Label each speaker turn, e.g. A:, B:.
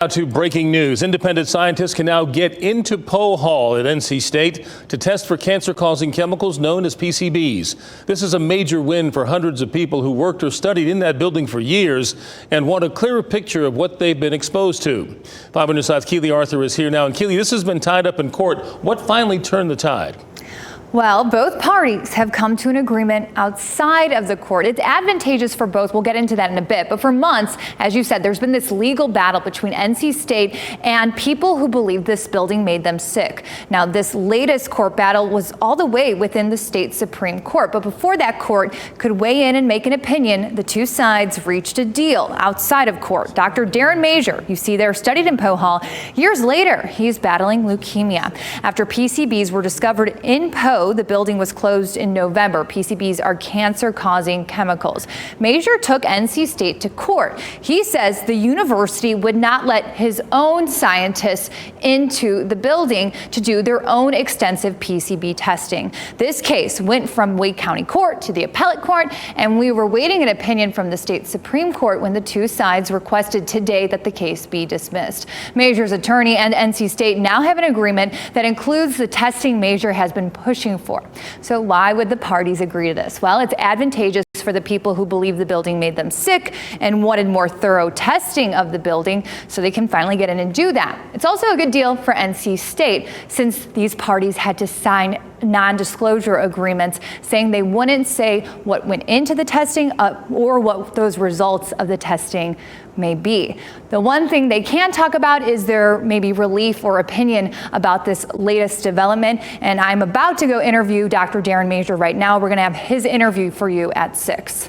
A: Now to breaking news. Independent scientists can now get into Poe Hall at NC State to test for cancer-causing chemicals known as PCBs. This is a major win for hundreds of people who worked or studied in that building for years and want a clearer picture of what they've been exposed to. 5 News South Keely Arthur is here now. And Keely, this has been tied up in court. What finally turned the tide?
B: Well, both parties have come to an agreement outside of the court. It's advantageous for both. We'll get into that in a bit. But for months, as you said, there's been this legal battle between NC State and people who believe this building made them sick. Now, this latest court battle was all the way within the state Supreme Court. But before that court could weigh in and make an opinion, the two sides reached a deal outside of court. Dr. Darren Masier, you see there, studied in Poe Hall. Years later, he's battling leukemia. After PCBs were discovered in Poe, the building was closed in November. PCBs are cancer-causing chemicals. Masier took NC State to court. He says the university would not let his own scientists into the building to do their own extensive PCB testing. This case went from Wake County Court to the appellate court, and we were waiting an opinion from the state Supreme Court when the two sides requested today that the case be dismissed. Masier's attorney and NC State now have an agreement that includes the testing Masier has been pushing for. So why would the parties agree to this? Well, it's advantageous for the people who believe the building made them sick and wanted more thorough testing of the building, so they can finally get in and do that. It's also a good deal for NC State, since these parties had to sign non-disclosure agreements saying they wouldn't say what went into the testing or what those results of the testing may be. The one thing they can talk about is their maybe relief or opinion about this latest development. And I'm about to go interview Dr. Darren Masier right now. We're going to have his interview for you at 6.